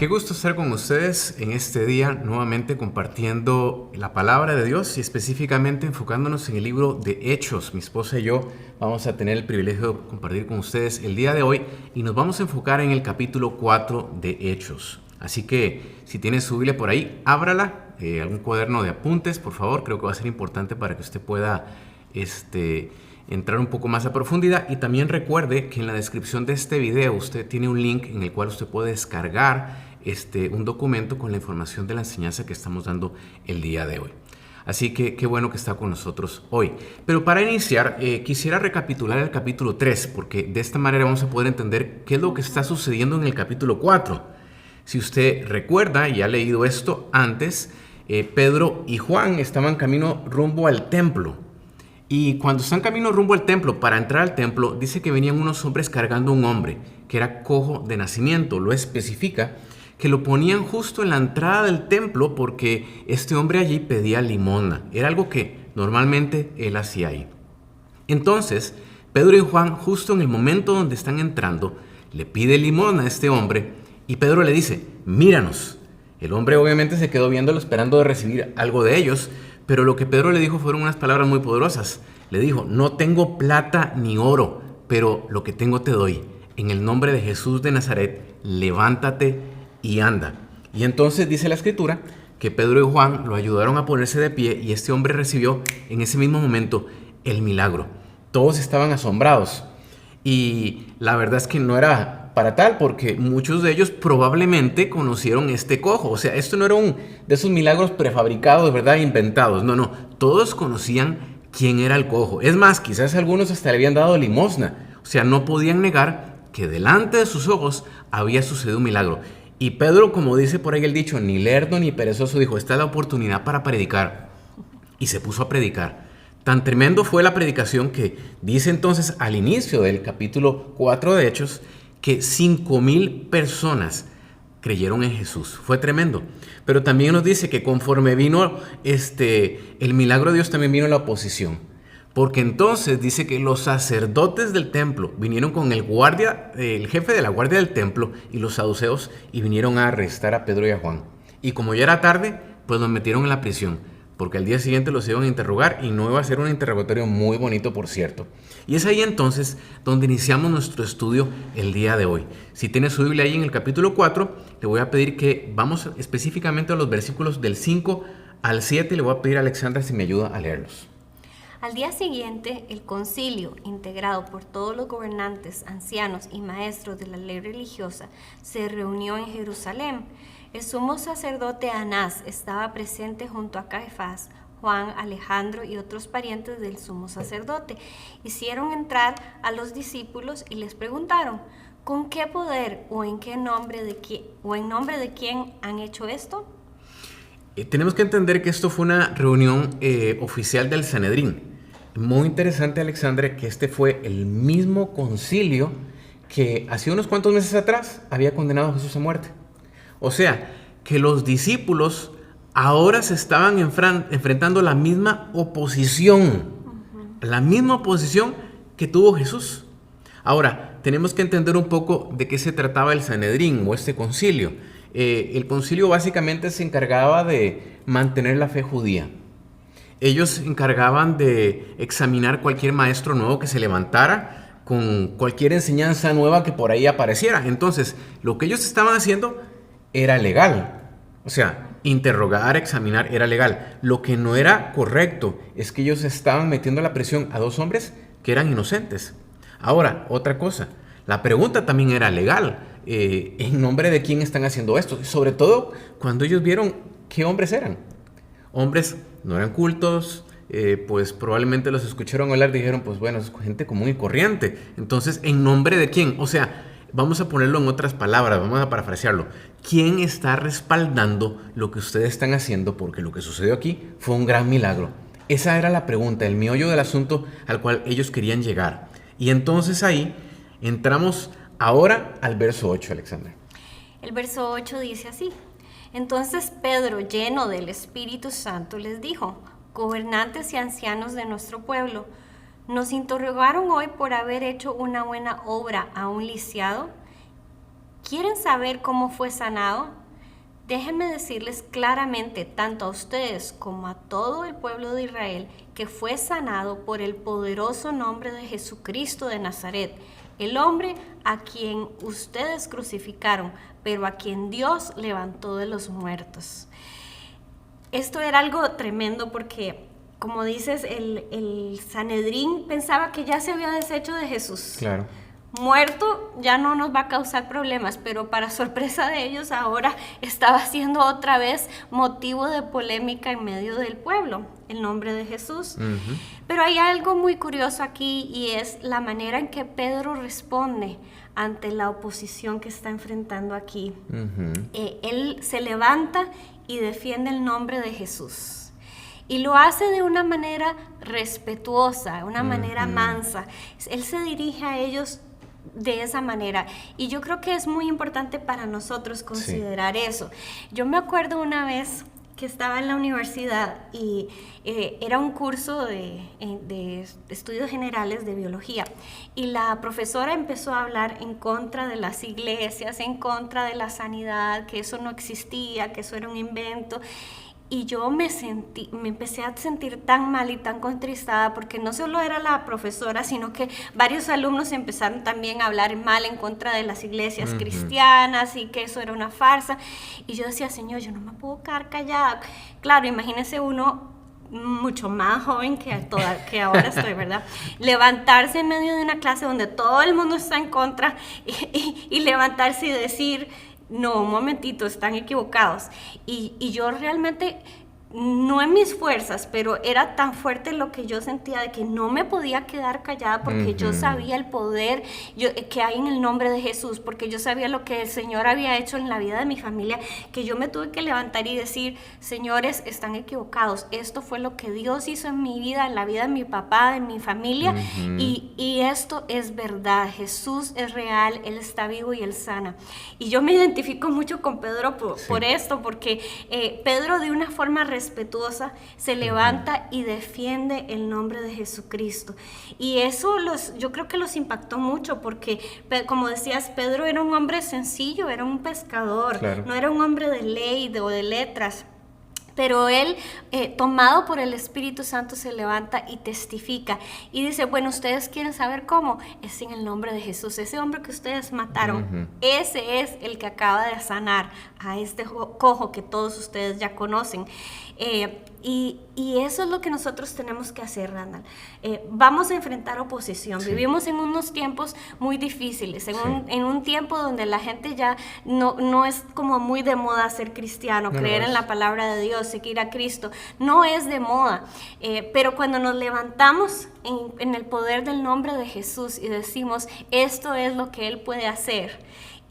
Qué gusto estar con ustedes en este día, nuevamente compartiendo la palabra de Dios y específicamente enfocándonos en el libro de Hechos. Mi esposa y yo vamos a tener el privilegio de compartir con ustedes el día de hoy y nos vamos a enfocar en el capítulo 4 de Hechos. Así que si tienes su Biblia por ahí, ábrala, algún cuaderno de apuntes, por favor, creo que va a ser importante para que usted pueda entrar un poco más a profundidad. Y también recuerde que en la descripción de este video usted tiene un link en el cual usted puede descargar un documento con la información de la enseñanza que estamos dando el día de hoy. Así que qué bueno que está con nosotros hoy. Pero para iniciar, quisiera recapitular el capítulo 3, porque de esta manera vamos a poder entender qué es lo que está sucediendo en el capítulo 4. Si usted recuerda y ha leído esto antes, Pedro y Juan estaban camino rumbo al templo. Y cuando están camino rumbo al templo, para entrar al templo, dice que venían unos hombres cargando a un hombre que era cojo de nacimiento. Lo especifica que lo ponían justo en la entrada del templo porque este hombre allí pedía limosna. Era algo que normalmente él hacía ahí. Entonces, Pedro y Juan, justo en el momento donde están entrando, le pide limosna a este hombre y Pedro le dice, míranos. El hombre obviamente se quedó viéndolo esperando de recibir algo de ellos, pero lo que Pedro le dijo fueron unas palabras muy poderosas. Le dijo, no tengo plata ni oro, pero lo que tengo te doy. En el nombre de Jesús de Nazaret, levántate y anda. Y entonces dice la escritura que Pedro y Juan lo ayudaron a ponerse de pie y este hombre recibió en ese mismo momento el milagro. Todos estaban asombrados y la verdad es que no era para tal, porque muchos de ellos probablemente conocieron este cojo. O sea, esto no era un de esos milagros prefabricados, ¿verdad? Inventados. No, todos conocían quién era el cojo. Es más, quizás algunos hasta le habían dado limosna. O sea, no podían negar que delante de sus ojos había sucedido un milagro. Y Pedro, como dice por ahí el dicho, ni lerdo ni perezoso, dijo, esta es la oportunidad para predicar. Y se puso a predicar. Tan tremendo fue la predicación que dice entonces al inicio del capítulo 4 de Hechos que 5,000 personas creyeron en Jesús. Fue tremendo. Pero también nos dice que conforme vino el milagro de Dios, también vino la oposición. Porque entonces dice que los sacerdotes del templo vinieron con el jefe de la guardia del templo y los saduceos y vinieron a arrestar a Pedro y a Juan. Y como ya era tarde, pues los metieron en la prisión. Porque al día siguiente los iban a interrogar y no iba a ser un interrogatorio muy bonito, por cierto. Y es ahí entonces donde iniciamos nuestro estudio el día de hoy. Si tiene su Biblia ahí en el capítulo 4, le voy a pedir que vamos específicamente a los versículos del 5 al 7 y le voy a pedir a Alexandra si me ayuda a leerlos. Al día siguiente, el concilio, integrado por todos los gobernantes, ancianos y maestros de la ley religiosa, se reunió en Jerusalén. El sumo sacerdote Anás estaba presente junto a Caifás, Juan, Alejandro y otros parientes del sumo sacerdote. Hicieron entrar a los discípulos y les preguntaron, ¿con qué poder o en nombre de quién han hecho esto? Tenemos que entender que esto fue una reunión oficial del Sanedrín. Muy interesante, Alexandre, que este fue el mismo concilio que hace unos cuantos meses atrás había condenado a Jesús a muerte. O sea, que los discípulos ahora se estaban enfrentando la misma oposición, la misma oposición que tuvo Jesús. Ahora, tenemos que entender un poco de qué se trataba el Sanedrín o este concilio. El concilio básicamente se encargaba de mantener la fe judía. Ellos se encargaban de examinar cualquier maestro nuevo que se levantara con cualquier enseñanza nueva que por ahí apareciera. Entonces, lo que ellos estaban haciendo era legal. O sea, interrogar, examinar era legal. Lo que no era correcto es que ellos estaban metiendo la presión a dos hombres que eran inocentes. Ahora, otra cosa, la pregunta también era legal. ¿En nombre de quién están haciendo esto? Sobre todo cuando ellos vieron qué hombres eran. Hombres no eran cultos, pues probablemente los escucharon hablar y dijeron, pues bueno, es gente común y corriente. Entonces, ¿en nombre de quién? O sea, vamos a ponerlo en otras palabras, vamos a parafrasearlo. ¿Quién está respaldando lo que ustedes están haciendo? Porque lo que sucedió aquí fue un gran milagro. Esa era la pregunta, el meollo del asunto al cual ellos querían llegar. Y entonces ahí entramos ahora al verso 8, Alexandra. El verso 8 dice así. Entonces Pedro, lleno del Espíritu Santo, les dijo, gobernantes y ancianos de nuestro pueblo, ¿nos interrogaron hoy por haber hecho una buena obra a un lisiado? ¿Quieren saber cómo fue sanado? Déjenme decirles claramente, tanto a ustedes como a todo el pueblo de Israel, que fue sanado por el poderoso nombre de Jesucristo de Nazaret, el hombre a quien ustedes crucificaron, pero a quien Dios levantó de los muertos. Esto era algo tremendo porque, como dices, el Sanedrín pensaba que ya se había deshecho de Jesús. Claro. Muerto ya no nos va a causar problemas, pero para sorpresa de ellos ahora estaba siendo otra vez motivo de polémica en medio del pueblo, el nombre de Jesús. Ujú. Pero hay algo muy curioso aquí y es la manera en que Pedro responde ante la oposición que está enfrentando aquí. Ujú. Él se levanta y defiende el nombre de Jesús. Y lo hace de una manera respetuosa, una manera mansa. Él se dirige a ellos de esa manera. Y yo creo que es muy importante para nosotros considerar eso. Yo me acuerdo una vez que estaba en la universidad y era un curso de estudios generales de biología y la profesora empezó a hablar en contra de las iglesias, en contra de la sanidad, que eso no existía, que eso era un invento. Y yo me empecé a sentir tan mal y tan contristada porque no solo era la profesora, sino que varios alumnos empezaron también a hablar mal en contra de las iglesias cristianas y que eso era una farsa. Y yo decía, Señor, yo no me puedo quedar callada. Claro, imagínese uno mucho más joven que ahora estoy, ¿verdad? Levantarse en medio de una clase donde todo el mundo está en contra y levantarse y decir... No, un momentito, están equivocados. Y yo realmente, no en mis fuerzas, pero era tan fuerte lo que yo sentía de que no me podía quedar callada porque yo sabía el poder que hay en el nombre de Jesús, porque yo sabía lo que el Señor había hecho en la vida de mi familia, que yo me tuve que levantar y decir, señores, están equivocados. Esto fue lo que Dios hizo en mi vida, en la vida de mi papá, de mi familia, y esto es verdad. Jesús es real, Él está vivo y Él sana. Y yo me identifico mucho con Pedro por esto, porque Pedro de una forma respetuosa se levanta y defiende el nombre de Jesucristo. Y eso yo creo que los impactó mucho porque, como decías, Pedro era un hombre sencillo, era un pescador, no era un hombre de ley o de letras. Pero él, tomado por el Espíritu Santo, se levanta y testifica. Y dice, bueno, ¿ustedes quieren saber cómo? Es en el nombre de Jesús. Ese hombre que ustedes mataron, ese es el que acaba de sanar a este cojo que todos ustedes ya conocen. Y eso es lo que nosotros tenemos que hacer, Randall. Vamos a enfrentar oposición. Vivimos en unos tiempos muy difíciles, en un tiempo donde la gente ya no es como muy de moda ser cristiano, creer en la palabra de Dios, seguir a Cristo. No es de moda. Pero cuando nos levantamos en el poder del nombre de Jesús y decimos, esto es lo que Él puede hacer,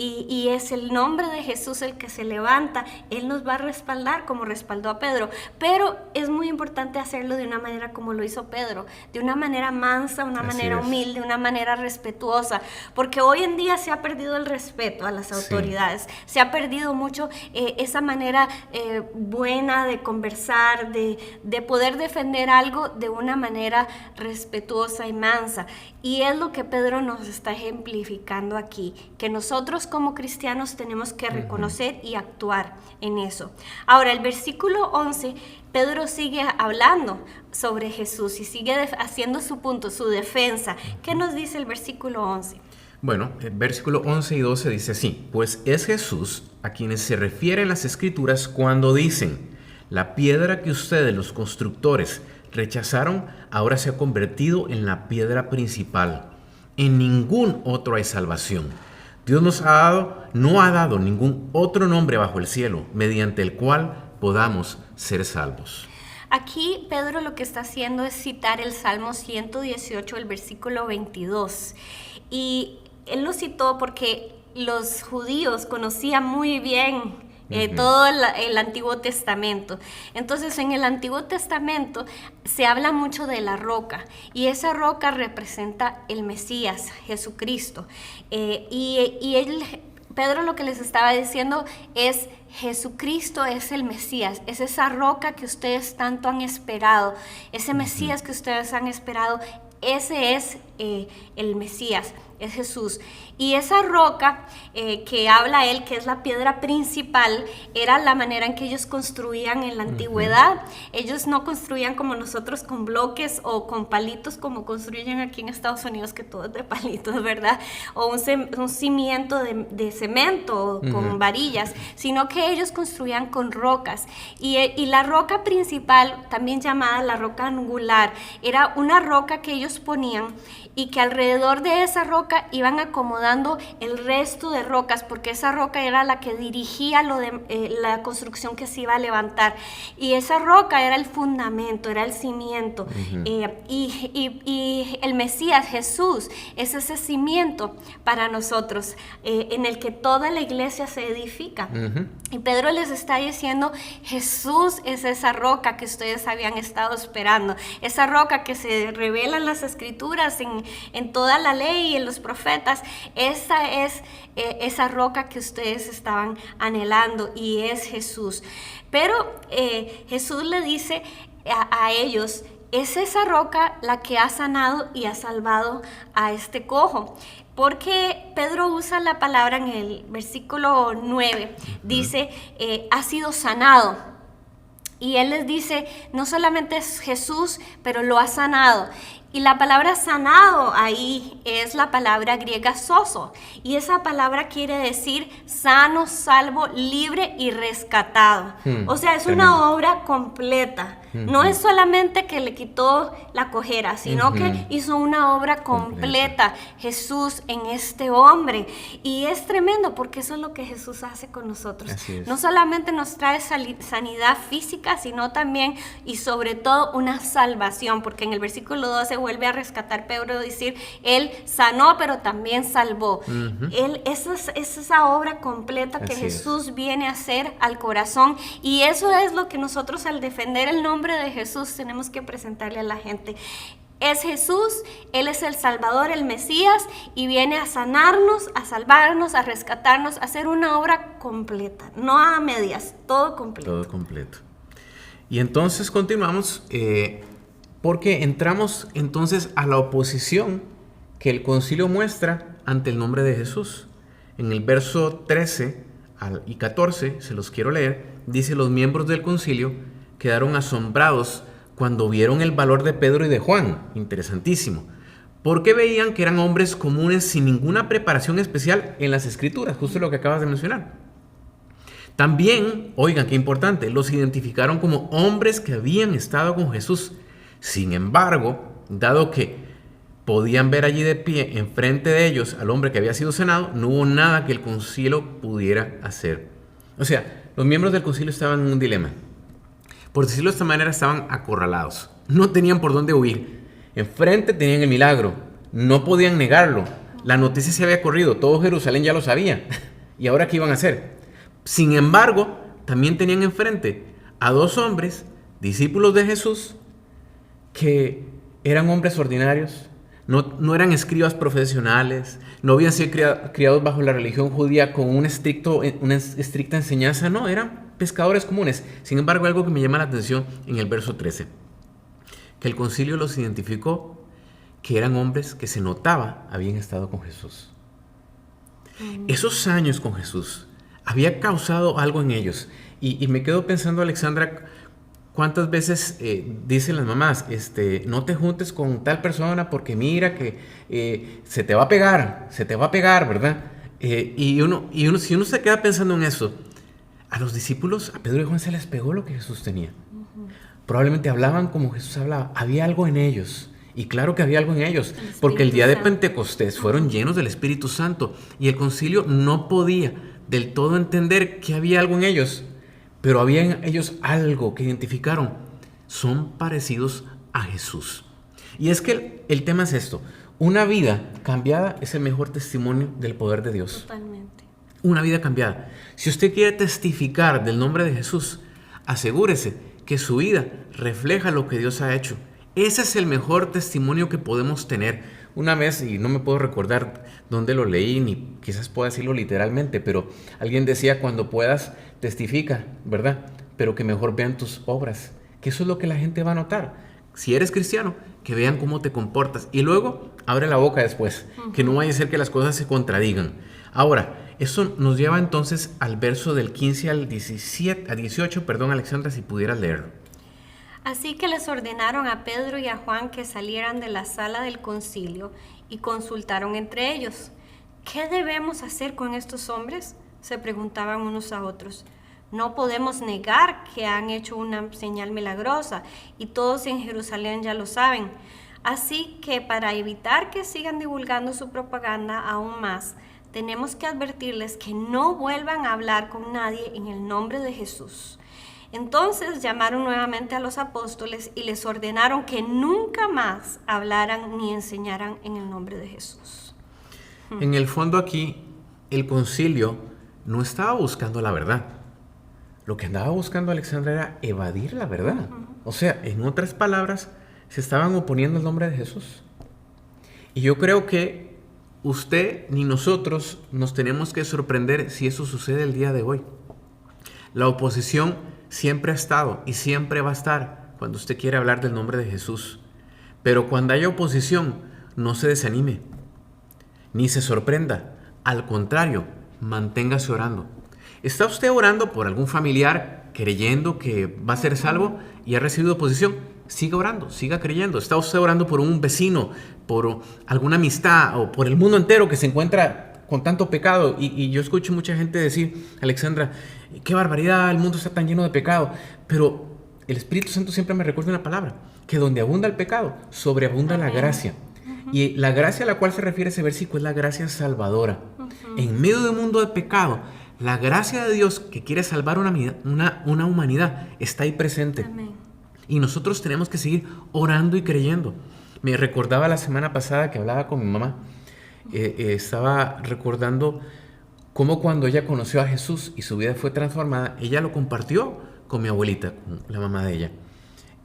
y es el nombre de Jesús el que se levanta, Él nos va a respaldar como respaldó a Pedro. Pero es muy importante hacerlo de una manera como lo hizo Pedro, de una manera mansa, una manera humilde, una manera respetuosa, porque hoy en día se ha perdido el respeto a las autoridades, se ha perdido mucho esa manera buena de conversar, de poder defender algo de una manera respetuosa y mansa. Y es lo que Pedro nos está ejemplificando aquí, que nosotros como cristianos tenemos que reconocer y actuar en eso. Ahora, el versículo 11, Pedro sigue hablando sobre Jesús y sigue haciendo su punto, su defensa. ¿Qué nos dice el versículo 11? Bueno, el versículo 11 y 12 dice así: pues es Jesús a quienes se refieren las Escrituras cuando dicen, la piedra que ustedes, los constructores, rechazaron, ahora se ha convertido en la piedra principal. En ningún otro hay salvación. Dios no ha dado ningún otro nombre bajo el cielo mediante el cual podamos ser salvos. Aquí Pedro lo que está haciendo es citar el Salmo 118, el versículo 22. Y él lo citó porque los judíos conocían muy bien todo el Antiguo Testamento. Entonces, en el Antiguo Testamento se habla mucho de la roca, y esa roca representa el Mesías, Jesucristo. Pedro lo que les estaba diciendo es, Jesucristo es el Mesías, es esa roca que ustedes tanto han esperado, ese Mesías que ustedes han esperado, ese es el Mesías, es Jesús. Y esa roca que habla él, que es la piedra principal, era la manera en que ellos construían en la antigüedad. Ellos no construían como nosotros con bloques o con palitos como construyen aquí en Estados Unidos, que todo es de palitos, ¿verdad? O un cimiento de cemento con varillas, sino que ellos construían con rocas. Y la roca principal, también llamada la roca angular, era una roca que ellos ponían y que alrededor de esa roca iban acomodando el resto de rocas, porque esa roca era la que dirigía la construcción que se iba a levantar, y esa roca era el fundamento, era el cimiento. Y el Mesías, Jesús, es ese cimiento para nosotros, en el que toda la iglesia se edifica. Y Pedro les está diciendo, Jesús es esa roca que ustedes habían estado esperando, esa roca que se revela en las Escrituras, en toda la ley y en los profetas. Esa es esa roca que ustedes estaban anhelando, y es Jesús. Pero Jesús le dice a ellos, es esa roca la que ha sanado y ha salvado a este cojo. Porque Pedro usa la palabra en el versículo 9, dice, ha sido sanado. Y él les dice, no solamente es Jesús, pero lo ha sanado. Y la palabra sanado ahí es la palabra griega sozo. Y esa palabra quiere decir sano, salvo, libre y rescatado. O sea, es una obra completa. No es solamente que le quitó la cojera, sino que hizo una obra completa Jesús en este hombre. Y es tremendo, porque eso es lo que Jesús hace con nosotros. No solamente nos trae sanidad física, sino también y sobre todo una salvación, porque en el versículo 12 vuelve a rescatar Pedro, decir, él sanó pero también salvó. Es esa obra completa que Jesús viene a hacer al corazón, y eso es lo que nosotros, al defender el nombre de Jesús, tenemos que presentarle a la gente. Es Jesús, Él es el Salvador, el Mesías, y viene a sanarnos, a salvarnos, a rescatarnos, a hacer una obra completa, no a medias, todo completo. Todo completo. Y entonces continuamos, porque entramos entonces a la oposición que el concilio muestra ante el nombre de Jesús. En el verso 13 y 14, se los quiero leer, dice: los miembros del concilio quedaron asombrados cuando vieron el valor de Pedro y de Juan. Interesantísimo. Porque veían que eran hombres comunes sin ninguna preparación especial en las Escrituras, justo lo que acabas de mencionar. También, oigan qué importante, los identificaron como hombres que habían estado con Jesús. Sin embargo, dado que podían ver allí de pie, enfrente de ellos, al hombre que había sido sanado, no hubo nada que el concilio pudiera hacer. O sea, los miembros del concilio estaban en un dilema. Por decirlo de esta manera, estaban acorralados. No tenían por dónde huir. Enfrente tenían el milagro. No podían negarlo. La noticia se había corrido. Todo Jerusalén ya lo sabía. ¿Y ahora qué iban a hacer? Sin embargo, también tenían enfrente a dos hombres, discípulos de Jesús, que eran hombres ordinarios. No eran escribas profesionales. No habían sido criados bajo la religión judía con una estricta enseñanza. No, eran pescadores comunes. Sin embargo, algo que me llama la atención en el verso 13, que el concilio los identificó, que eran hombres que se notaba habían estado con Jesús. Esos años con Jesús había causado algo en ellos. Y me quedo pensando, Alexandra, ¿cuántas veces dicen las mamás, no te juntes con tal persona porque mira que se te va a pegar, ¿verdad? Y si uno se queda pensando en eso, a los discípulos, a Pedro y Juan, se les pegó lo que Jesús tenía. Probablemente hablaban como Jesús hablaba. Había algo en ellos. Y claro que había algo en ellos. Porque el día de Pentecostés fueron llenos del Espíritu Santo. Y el concilio no podía del todo entender que había algo en ellos. Pero había en ellos algo que identificaron. Son parecidos a Jesús. Y es que el tema es esto. Una vida cambiada es el mejor testimonio del poder de Dios. Totalmente. Una vida cambiada. Si usted quiere testificar del nombre de Jesús, asegúrese que su vida refleja lo que Dios ha hecho. Ese es el mejor testimonio que podemos tener. una vez, y no me puedo recordar dónde lo leí, ni quizás pueda decirlo literalmente, pero alguien decía, cuando puedas, testifica, ¿verdad? Pero que mejor vean tus obras, que eso es lo que la gente va a notar. Si eres cristiano, que vean cómo te comportas. Y luego, abre la boca después, que no vaya a ser que las cosas se contradigan. Ahora, eso nos lleva entonces al verso del 15 al 18, Alexandra, si pudieras leerlo. Así que les ordenaron a Pedro y a Juan que salieran de la sala del concilio y consultaron entre ellos. ¿Qué debemos hacer con estos hombres?, se preguntaban unos a otros. No podemos negar que han hecho una señal milagrosa y todos en Jerusalén ya lo saben. Así que para evitar que sigan divulgando su propaganda aún más, tenemos que advertirles que no vuelvan a hablar con nadie en el nombre de Jesús. Entonces llamaron nuevamente a los apóstoles y les ordenaron que nunca más hablaran ni enseñaran en el nombre de Jesús. En el fondo aquí, el concilio no estaba buscando la verdad. Lo que andaba buscando Alexandra era evadir la verdad. O sea, en otras palabras, se estaban oponiendo al nombre de Jesús. Y yo creo que usted ni nosotros nos tenemos que sorprender si eso sucede el día de hoy. La oposición siempre ha estado y siempre va a estar cuando usted quiere hablar del nombre de Jesús. Pero cuando haya oposición, no se desanime, ni se sorprenda. Al contrario, manténgase orando. ¿Está usted orando por algún familiar creyendo que va a ser salvo y ha recibido oposición? Siga orando, siga creyendo. ¿Está usted orando por un vecino, por alguna amistad o por el mundo entero que se encuentra con tanto pecado? Y yo escucho mucha gente decir, Alexandra, qué barbaridad, el mundo está tan lleno de pecado. Pero el Espíritu Santo siempre me recuerda una palabra, que donde abunda el pecado, sobreabunda la gracia. Y la gracia a la cual se refiere ese versículo es la gracia salvadora. En medio de un mundo de pecado, la gracia de Dios que quiere salvar una humanidad está ahí presente. Amén. Y nosotros tenemos que seguir orando y creyendo. Me recordaba la semana pasada que hablaba con mi mamá. Estaba recordando cómo cuando ella conoció a Jesús y su vida fue transformada, ella lo compartió con mi abuelita, con la mamá de ella.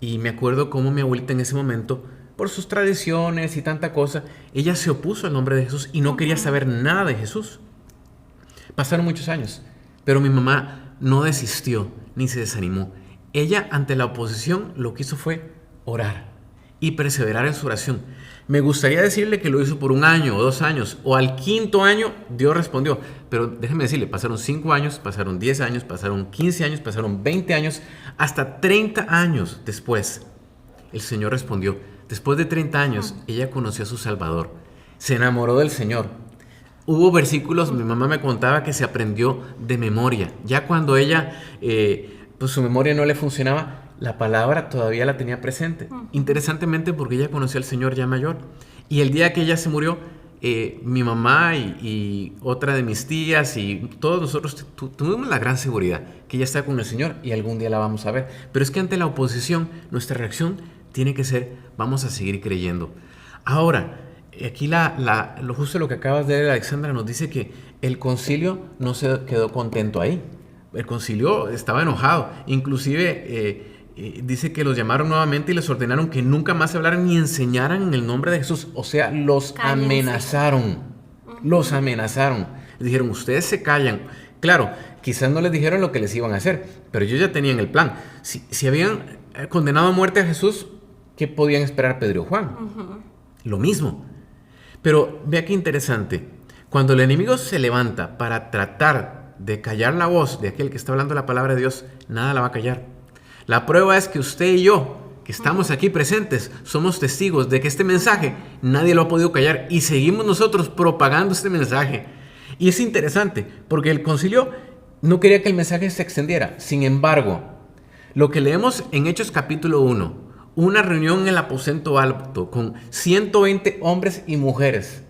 Y me acuerdo cómo mi abuelita en ese momento, por sus tradiciones y tanta cosa, ella se opuso al nombre de Jesús y no quería saber nada de Jesús. Pasaron muchos años, pero mi mamá no desistió ni se desanimó. Ella, ante la oposición, lo que hizo fue orar y perseverar en su oración. Me gustaría decirle que lo hizo por 1 año o 2 años, o al 5.º año Dios respondió. Pero déjeme decirle, pasaron 5 años, pasaron 10 años, pasaron 15 años, pasaron 20 años, hasta 30 años después, el Señor respondió. Después de 30 años, ella conoció a su Salvador, se enamoró del Señor. Hubo versículos, mi mamá me contaba, que se aprendió de memoria. Ya cuando ella, pues su memoria no le funcionaba, la palabra todavía la tenía presente. Interesantemente, porque ella conoció al Señor ya mayor. Y el día que ella se murió, mi mamá y otra de mis tías y todos nosotros tuvimos la gran seguridad que ella está con el Señor y algún día la vamos a ver. Pero es que ante la oposición, nuestra reacción tiene que ser, vamos a seguir creyendo. Ahora, aquí lo justo lo que acabas de leer, Alexandra, nos dice que el concilio no se quedó contento ahí. El concilio estaba enojado. Inclusive dice que los llamaron nuevamente y les ordenaron que nunca más hablaran ni enseñaran en el nombre de Jesús. O sea, los amenazaron. Los amenazaron. Les dijeron, ustedes se callan. Claro, quizás no les dijeron lo que les iban a hacer, pero ellos ya tenían el plan. Si habían condenado a muerte a Jesús, ¿qué podían esperar Pedro y Juan? Lo mismo. Pero vea qué interesante. Cuando el enemigo se levanta para tratar de callar la voz de aquel que está hablando la palabra de Dios, nada la va a callar. La prueba es que usted y yo, que estamos aquí presentes, somos testigos de que este mensaje nadie lo ha podido callar y seguimos nosotros propagando este mensaje. Y es interesante porque el concilio no quería que el mensaje se extendiera. Sin embargo, lo que leemos en Hechos capítulo 1, una reunión en el aposento alto con 120 hombres y mujeres,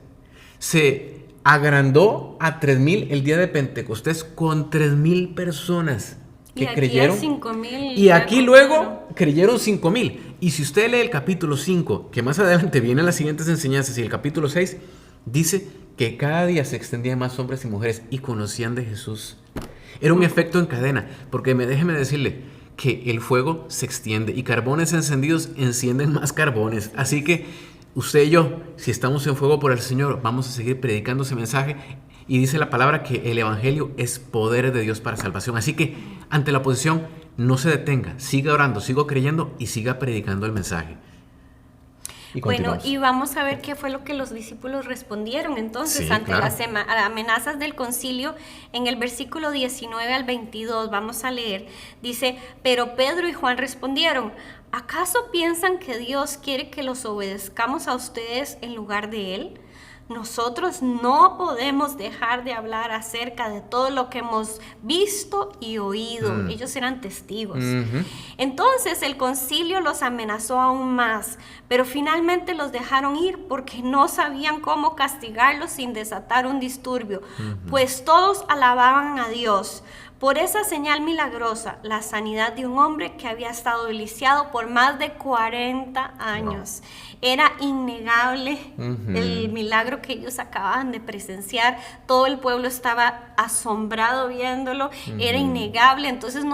se agrandó a 3,000 el día de Pentecostés con 3,000 personas que creyeron. 5,000. Y aquí luego creyeron 5,000. Y si usted lee el capítulo 5, que más adelante vienen las siguientes enseñanzas, y el capítulo 6, dice que cada día se extendían más hombres y mujeres y conocían de Jesús. Era un efecto en cadena, porque déjeme decirle que el fuego se extiende y carbones encendidos encienden más carbones. Así que usted y yo, si estamos en fuego por el Señor, vamos a seguir predicando ese mensaje. Y dice la palabra que el evangelio es poder de Dios para salvación. Así que ante la oposición, no se detenga, siga orando, siga creyendo y siga predicando el mensaje. Bueno, y vamos a ver qué fue lo que los discípulos respondieron entonces ante las amenazas del concilio. En el versículo 19 al 22, vamos a leer, dice: pero Pedro y Juan respondieron: ¿acaso piensan que Dios quiere que los obedezcamos a ustedes en lugar de Él? Nosotros no podemos dejar de hablar acerca de todo lo que hemos visto y oído. Ellos eran testigos. Entonces el concilio los amenazó aún más, pero finalmente los dejaron ir porque no sabían cómo castigarlos sin desatar un disturbio, pues todos alababan a Dios por esa señal milagrosa, la sanidad de un hombre que había estado lisiado por más de 40 años. Era innegable el milagro que ellos acababan de presenciar. Todo el pueblo estaba asombrado viéndolo. Era innegable. Entonces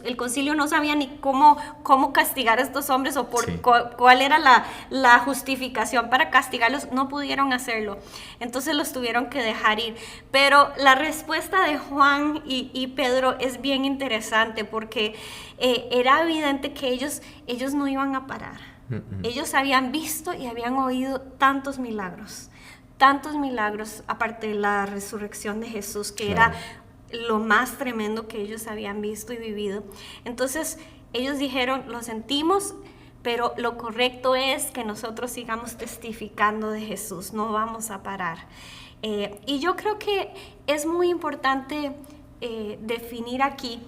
el concilio no sabía ni cómo castigar a estos hombres o cuál era la justificación para castigarlos. No pudieron hacerlo. Entonces los tuvieron que dejar ir. Pero la respuesta de Juan y Pedro es bien interesante porque era evidente que ellos no iban a parar. Ellos habían visto y habían oído tantos milagros, aparte de la resurrección de Jesús, que era lo más tremendo que ellos habían visto y vivido. Entonces ellos dijeron: lo sentimos, pero lo correcto es que nosotros sigamos testificando de Jesús, no vamos a parar. Y yo creo que es muy importante definir aquí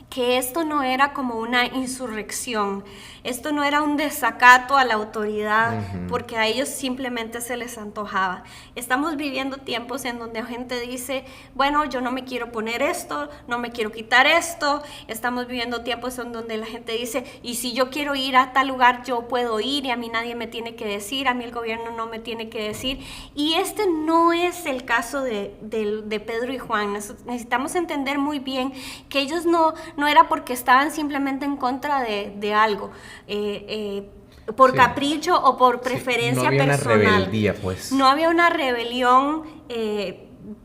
que esto no era como una insurrección, esto no era un desacato a la autoridad porque a ellos simplemente se les antojaba. Estamos viviendo tiempos en donde la gente dice: bueno, yo no me quiero poner esto, no me quiero quitar esto. Estamos viviendo tiempos en donde la gente dice: y si yo quiero ir a tal lugar, yo puedo ir y a mí nadie me tiene que decir, a mí el gobierno no me tiene que decir. Y este no es el caso de Pedro y Juan. Necesitamos entender muy bien que ellos no era porque estaban simplemente en contra de algo, por capricho o por preferencia personal. No había una rebeldía, pues. No había una rebelión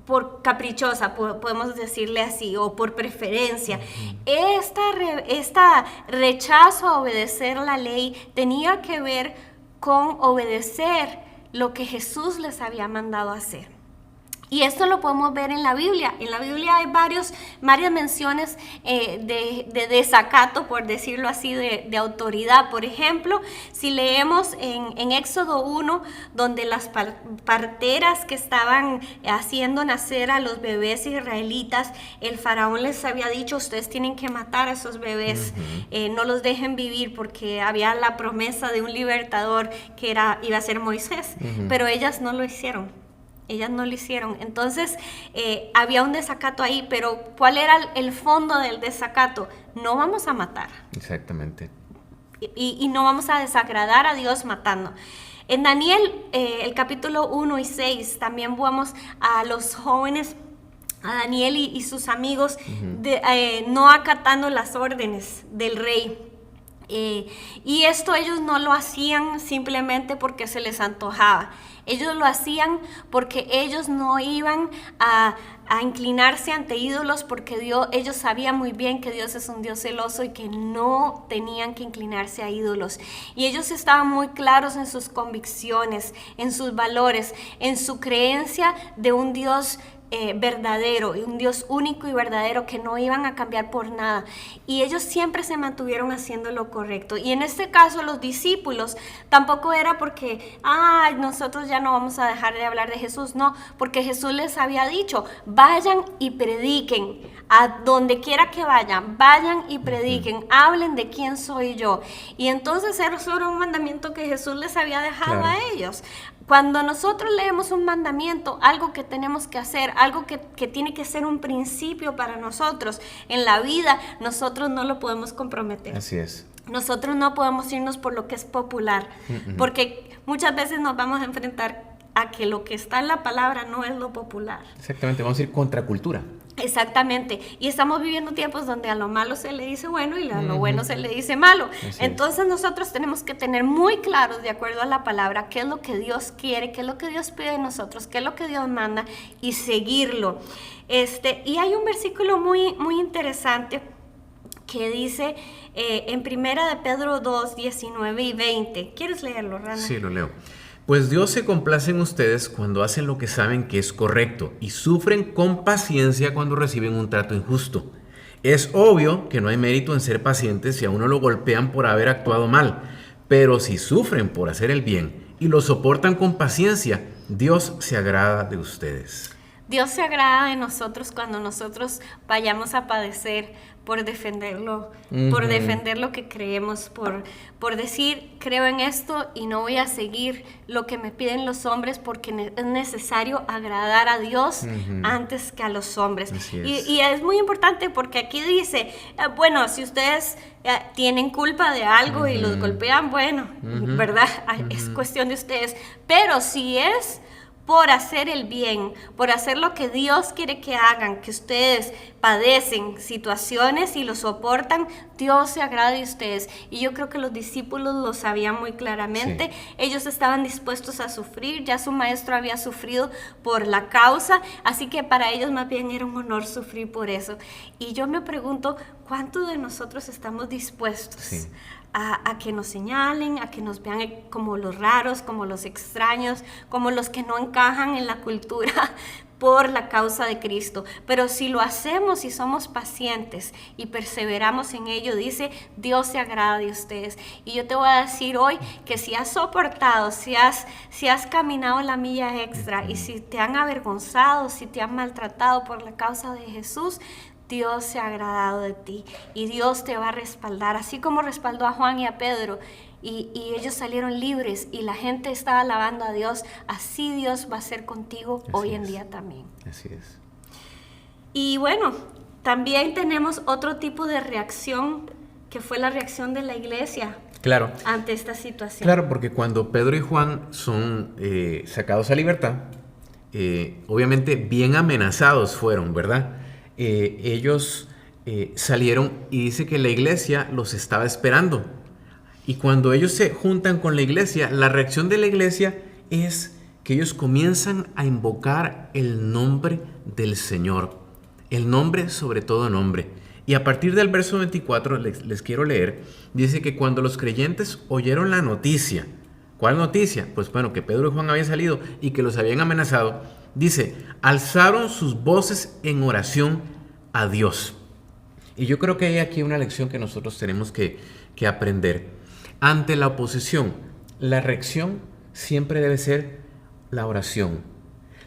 por caprichosa, podemos decirle así, o por preferencia. Esta rechazo a obedecer la ley tenía que ver con obedecer lo que Jesús les había mandado hacer. Y esto lo podemos ver en la Biblia. En la Biblia hay varias menciones de desacato, por decirlo así, de autoridad. Por ejemplo, si leemos en Éxodo 1, donde las parteras que estaban haciendo nacer a los bebés israelitas, el faraón les había dicho: ustedes tienen que matar a esos bebés, no los dejen vivir, porque había la promesa de un libertador que iba a ser Moisés, pero ellas no lo hicieron. Entonces había un desacato ahí, pero ¿cuál era el fondo del desacato? No vamos a matar. Exactamente. Y no vamos a desagradar a Dios matando. En Daniel, el capítulo 1 y 6, también vemos a los jóvenes, a Daniel y sus amigos, no acatando las órdenes del rey. Y esto ellos no lo hacían simplemente porque se les antojaba. Ellos lo hacían porque ellos no iban a inclinarse ante ídolos, porque ellos sabían muy bien que Dios es un Dios celoso y que no tenían que inclinarse a ídolos. Y ellos estaban muy claros en sus convicciones, en sus valores, en su creencia de un Dios verdadero, y un Dios único y verdadero que no iban a cambiar por nada. Y ellos siempre se mantuvieron haciendo lo correcto. Y en este caso los discípulos tampoco era porque nosotros ya no vamos a dejar de hablar de Jesús, no, porque Jesús les había dicho: vayan y prediquen, a donde quiera que vayan y prediquen, hablen de quién soy yo. Y entonces era solo un mandamiento que Jesús les había dejado a ellos. Cuando nosotros leemos un mandamiento, algo que tenemos que hacer, algo que tiene que ser un principio para nosotros en la vida, nosotros no lo podemos comprometer. Así es. Nosotros no podemos irnos por lo que es popular, porque muchas veces nos vamos a enfrentar a que lo que está en la palabra no es lo popular. Exactamente, vamos a ir contra cultura. Exactamente, y estamos viviendo tiempos donde a lo malo se le dice bueno y a lo bueno se le dice malo. Entonces nosotros tenemos que tener muy claros, de acuerdo a la palabra, qué es lo que Dios quiere, qué es lo que Dios pide de nosotros, qué es lo que Dios manda y seguirlo. Y hay un versículo muy, muy interesante que dice en Primera de Pedro 2, 19 y 20. ¿Quieres leerlo, Rana? Sí, lo leo. Pues Dios se complace en ustedes cuando hacen lo que saben que es correcto y sufren con paciencia cuando reciben un trato injusto. Es obvio que no hay mérito en ser pacientes si a uno lo golpean por haber actuado mal, pero si sufren por hacer el bien y lo soportan con paciencia, Dios se agrada de ustedes. Dios se agrada de nosotros cuando nosotros vayamos a padecer por defenderlo, por defender lo que creemos, por decir, creo en esto y no voy a seguir lo que me piden los hombres porque es necesario agradar a Dios antes que a los hombres. Y es muy importante porque aquí dice, bueno, si ustedes tienen culpa de algo y los golpean, bueno, ¿verdad? Es cuestión de ustedes. Pero si es por hacer el bien, por hacer lo que Dios quiere que hagan, que ustedes padecen situaciones y lo soportan, Dios se agrada de ustedes. Y yo creo que los discípulos lo sabían muy claramente. Sí. Ellos estaban dispuestos a sufrir, ya su maestro había sufrido por la causa, así que para ellos más bien era un honor sufrir por eso. Y yo me pregunto, ¿cuántos de nosotros estamos dispuestos? Sí. A que nos señalen, a que nos vean como los raros, como los extraños, como los que no encajan en la cultura por la causa de Cristo? Pero si lo hacemos y somos pacientes y perseveramos en ello, dice, Dios se agrada de ustedes. Y yo te voy a decir hoy que si has soportado, si has caminado la milla extra y si te han avergonzado, si te han maltratado por la causa de Jesús, Dios se ha agradado de ti y Dios te va a respaldar, así como respaldó a Juan y a Pedro y ellos salieron libres y la gente estaba alabando a Dios, así Dios va a ser contigo hoy en día también. Así es. Y bueno, también tenemos otro tipo de reacción que fue la reacción de la iglesia. Claro. Ante esta situación. Claro, porque cuando Pedro y Juan son sacados a libertad, obviamente bien amenazados fueron, ¿verdad? Ellos salieron y dice que la iglesia los estaba esperando. Y cuando ellos se juntan con la iglesia, la reacción de la iglesia es que ellos comienzan a invocar el nombre del Señor, el nombre sobre todo nombre. Y a partir del verso 24 les quiero leer, dice que cuando los creyentes oyeron la noticia, ¿cuál noticia? Pues bueno, que Pedro y Juan habían salido y que los habían amenazado. Dice, alzaron sus voces en oración a Dios. Y yo creo que hay aquí una lección que nosotros tenemos que aprender. Ante la oposición, la reacción siempre debe ser la oración.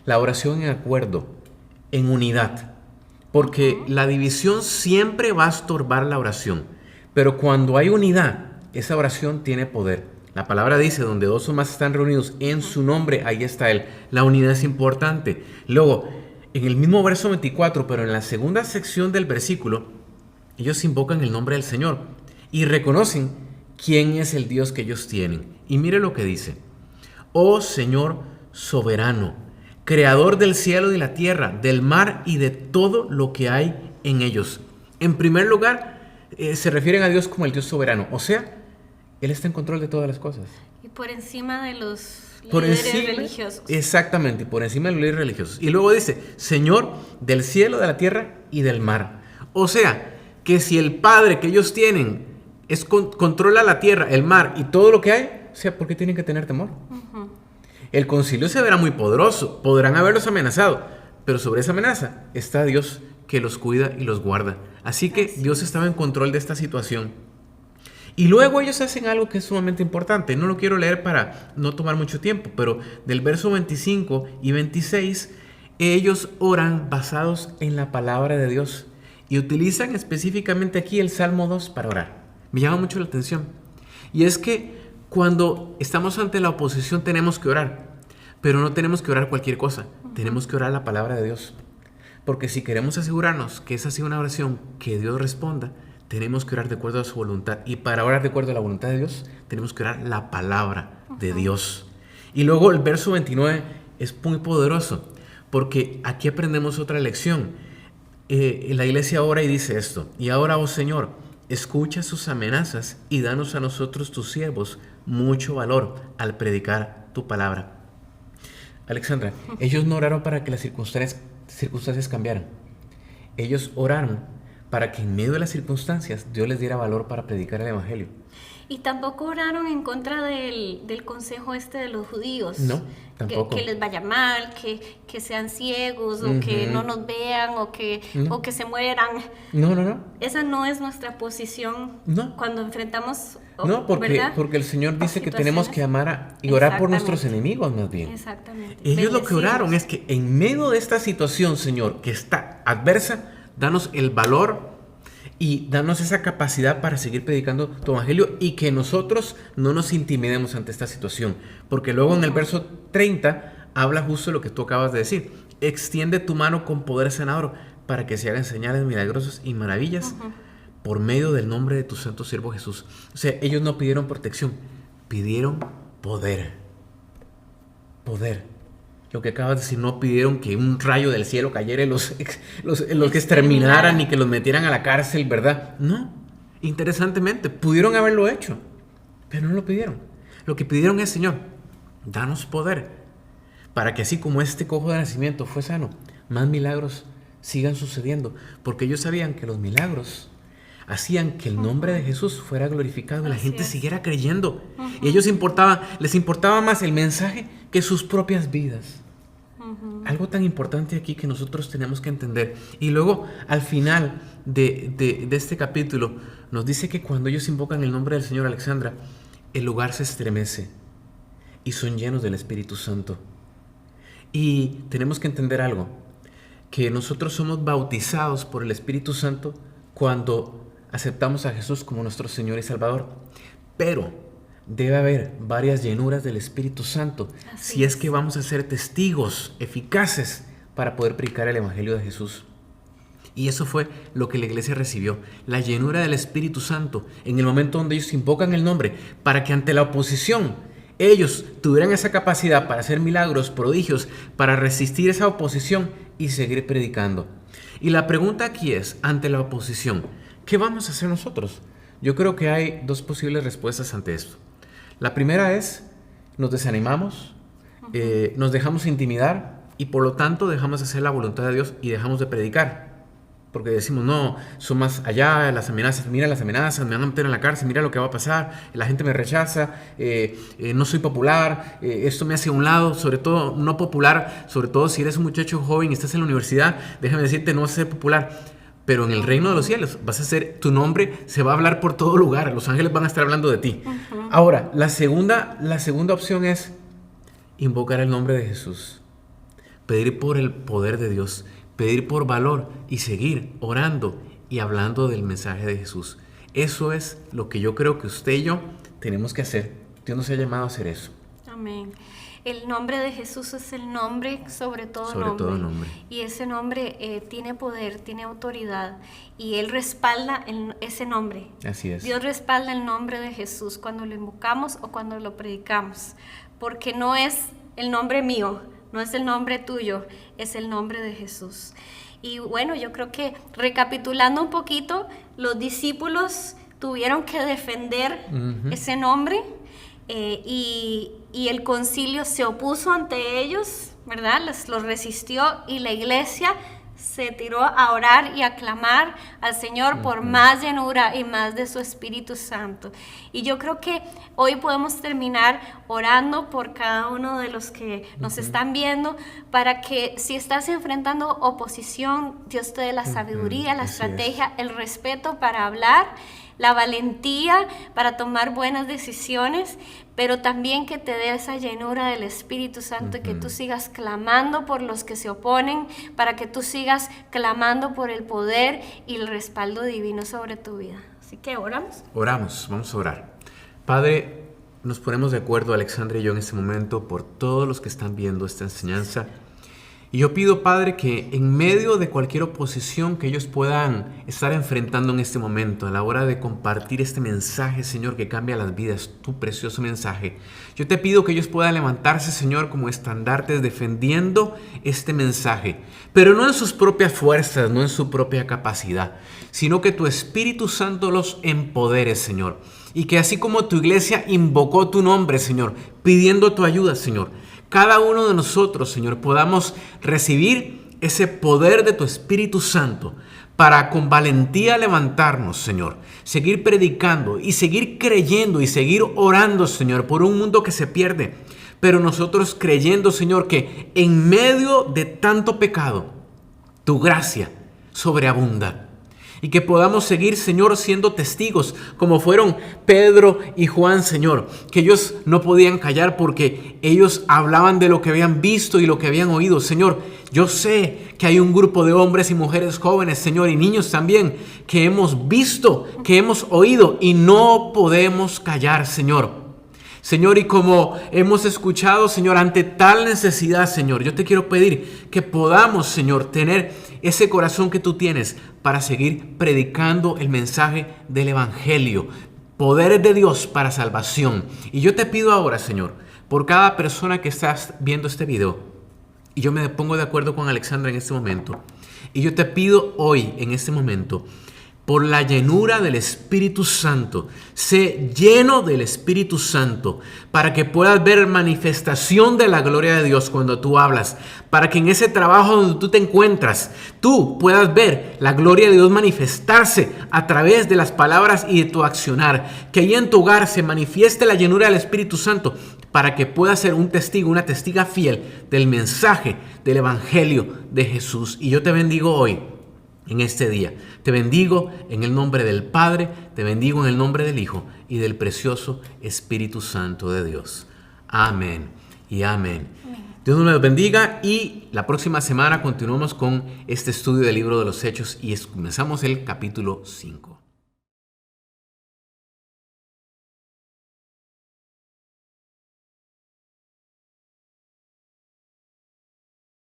La oración en acuerdo, en unidad. Porque la división siempre va a estorbar la oración. Pero cuando hay unidad, esa oración tiene poder. La palabra dice, donde dos o más están reunidos en su nombre, ahí está Él. La unidad es importante. Luego, en el mismo verso 24, pero en la segunda sección del versículo, ellos invocan el nombre del Señor y reconocen quién es el Dios que ellos tienen. Y mire lo que dice. Oh Señor soberano, creador del cielo y de la tierra, del mar y de todo lo que hay en ellos. En primer lugar, se refieren a Dios como el Dios soberano. O sea, Él está en control de todas las cosas. Y por encima de los líderes religiosos. Exactamente, por encima de los líderes religiosos. Y luego dice, Señor del cielo, de la tierra y del mar. O sea, que si el Padre que ellos tienen controla la tierra, el mar y todo lo que hay, o sea, ¿por qué tienen que tener temor? El concilio se verá muy poderoso, podrán haberlos amenazado, pero sobre esa amenaza está Dios que los cuida y los guarda. Así que Dios estaba en control de esta situación. Y luego ellos hacen algo que es sumamente importante. No lo quiero leer para no tomar mucho tiempo, pero del verso 25 y 26, ellos oran basados en la palabra de Dios y utilizan específicamente aquí el Salmo 2 para orar. Me llama mucho la atención. Y es que cuando estamos ante la oposición tenemos que orar, pero no tenemos que orar cualquier cosa. Tenemos que orar la palabra de Dios. Porque si queremos asegurarnos que esa sea una oración que Dios responda, tenemos que orar de acuerdo a su voluntad. Y para orar de acuerdo a la voluntad de Dios, tenemos que orar la palabra de Dios. Y luego el verso 29 es muy poderoso, porque aquí aprendemos otra lección. La iglesia ora y dice esto: y ahora, oh Señor, escucha sus amenazas y danos a nosotros, tus siervos, mucho valor al predicar tu palabra. Alexandra, ellos no oraron para que las circunstancias cambiaran. Ellos oraron para que en medio de las circunstancias Dios les diera valor para predicar el evangelio. Y tampoco oraron en contra del consejo de los judíos. No, tampoco. Que les vaya mal, que sean ciegos, o que no nos vean, o que se mueran. No. Esa no es nuestra posición cuando enfrentamos. No, porque el Señor dice que tenemos que amar y orar por nuestros enemigos más bien. Exactamente. Ellos lo que oraron es que en medio de esta situación, Señor, que está adversa, danos el valor y danos esa capacidad para seguir predicando tu evangelio y que nosotros no nos intimidemos ante esta situación. Porque luego en el verso 30 habla justo lo que tú acabas de decir. Extiende tu mano con poder sanador para que se hagan señales milagrosas y maravillas por medio del nombre de tu santo siervo Jesús. O sea, ellos no pidieron protección, pidieron poder. Poder. Lo que acabas de decir, no pidieron que un rayo del cielo cayera y los que exterminaran y que los metieran a la cárcel, ¿verdad? No. Interesantemente, pudieron haberlo hecho, pero no lo pidieron. Lo que pidieron es: Señor, danos poder para que así como este cojo de nacimiento fue sano, más milagros sigan sucediendo, porque ellos sabían que los milagros hacían que el nombre de Jesús fuera glorificado y la gente siguiera creyendo. Y ellos les importaba más el mensaje que sus propias vidas. Algo tan importante aquí que nosotros tenemos que entender. Y luego, al final de este capítulo, nos dice que cuando ellos invocan el nombre del Señor, Alexandra, el lugar se estremece y son llenos del Espíritu Santo. Y tenemos que entender algo, que nosotros somos bautizados por el Espíritu Santo cuando aceptamos a Jesús como nuestro Señor y Salvador, pero debe haber varias llenuras del Espíritu Santo si es que vamos a ser testigos eficaces para poder predicar el Evangelio de Jesús. Y eso fue lo que la iglesia recibió, la llenura del Espíritu Santo en el momento donde ellos invocan el nombre, para que ante la oposición ellos tuvieran esa capacidad para hacer milagros, prodigios, para resistir esa oposición y seguir predicando. Y la pregunta aquí es, ante la oposición, ¿qué vamos a hacer nosotros? Yo creo que hay dos posibles respuestas ante esto. La primera es, nos desanimamos, nos dejamos intimidar y por lo tanto dejamos de hacer la voluntad de Dios y dejamos de predicar. Porque decimos, no, son más allá, las amenazas, mira las amenazas, me van a meter en la cárcel, mira lo que va a pasar, la gente me rechaza, no soy popular, esto me hace a un lado, sobre todo no popular, sobre todo si eres un muchacho joven y estás en la universidad, déjame decirte, no vas a ser popular. Pero en el reino de los cielos vas a ser, tu nombre se va a hablar por todo lugar, los ángeles van a estar hablando de ti. Ahora, la segunda opción es invocar el nombre de Jesús, pedir por el poder de Dios, pedir por valor y seguir orando y hablando del mensaje de Jesús. Eso es lo que yo creo que usted y yo tenemos que hacer. Dios nos ha llamado a hacer eso. Amén. El nombre de Jesús es el nombre sobre todo nombre. Y ese nombre tiene poder, tiene autoridad. Y Él respalda ese nombre. Así es. Dios respalda el nombre de Jesús cuando lo invocamos o cuando lo predicamos. Porque no es el nombre mío, no es el nombre tuyo, es el nombre de Jesús. Y bueno, yo creo que recapitulando un poquito, los discípulos tuvieron que defender ese nombre. Y el concilio se opuso ante ellos, ¿verdad? Los resistió y la iglesia se tiró a orar y a clamar al Señor por más llenura y más de su Espíritu Santo. Y yo creo que hoy podemos terminar orando por cada uno de los que nos están viendo, para que si estás enfrentando oposición, Dios te dé la sabiduría, la estrategia, el respeto para hablar, la valentía para tomar buenas decisiones, pero también que te dé esa llenura del Espíritu Santo y que tú sigas clamando por los que se oponen, para que tú sigas clamando por el poder y el respaldo divino sobre tu vida. Así que oramos. Oramos, vamos a orar. Padre, nos ponemos de acuerdo, Alexandra y yo, en este momento por todos los que están viendo esta enseñanza Y yo pido, Padre, que en medio de cualquier oposición que ellos puedan estar enfrentando en este momento, a la hora de compartir este mensaje, Señor, que cambia las vidas, tu precioso mensaje, yo te pido que ellos puedan levantarse, Señor, como estandartes defendiendo este mensaje, pero no en sus propias fuerzas, no en su propia capacidad, sino que tu Espíritu Santo los empodere, Señor, y que así como tu iglesia invocó tu nombre, Señor, pidiendo tu ayuda, Señor, cada uno de nosotros, Señor, podamos recibir ese poder de tu Espíritu Santo para con valentía levantarnos, Señor, seguir predicando y seguir creyendo y seguir orando, Señor, por un mundo que se pierde. Pero nosotros creyendo, Señor, que en medio de tanto pecado, tu gracia sobreabunda. Y que podamos seguir, Señor, siendo testigos como fueron Pedro y Juan, Señor. Que ellos no podían callar porque ellos hablaban de lo que habían visto y lo que habían oído. Señor, yo sé que hay un grupo de hombres y mujeres jóvenes, Señor, y niños también, que hemos visto, que hemos oído y no podemos callar, Señor. Señor, y como hemos escuchado, Señor, ante tal necesidad, Señor, yo te quiero pedir que podamos, Señor, tener ese corazón que tú tienes para seguir predicando el mensaje del Evangelio, poderes de Dios para salvación. Y yo te pido ahora, Señor, por cada persona que estás viendo este video, y yo me pongo de acuerdo con Alexandra en este momento, y yo te pido hoy, en este momento, por la llenura del Espíritu Santo, sé lleno del Espíritu Santo para que puedas ver manifestación de la gloria de Dios cuando tú hablas, para que en ese trabajo donde tú te encuentras, tú puedas ver la gloria de Dios manifestarse a través de las palabras y de tu accionar, que ahí en tu hogar se manifieste la llenura del Espíritu Santo para que puedas ser un testigo, una testiga fiel del mensaje del Evangelio de Jesús. Y yo te bendigo hoy en este día. Te bendigo en el nombre del Padre, te bendigo en el nombre del Hijo y del precioso Espíritu Santo de Dios. Amén y amén. Dios nos bendiga y la próxima semana continuamos con este estudio del libro de los Hechos y comenzamos el capítulo 5.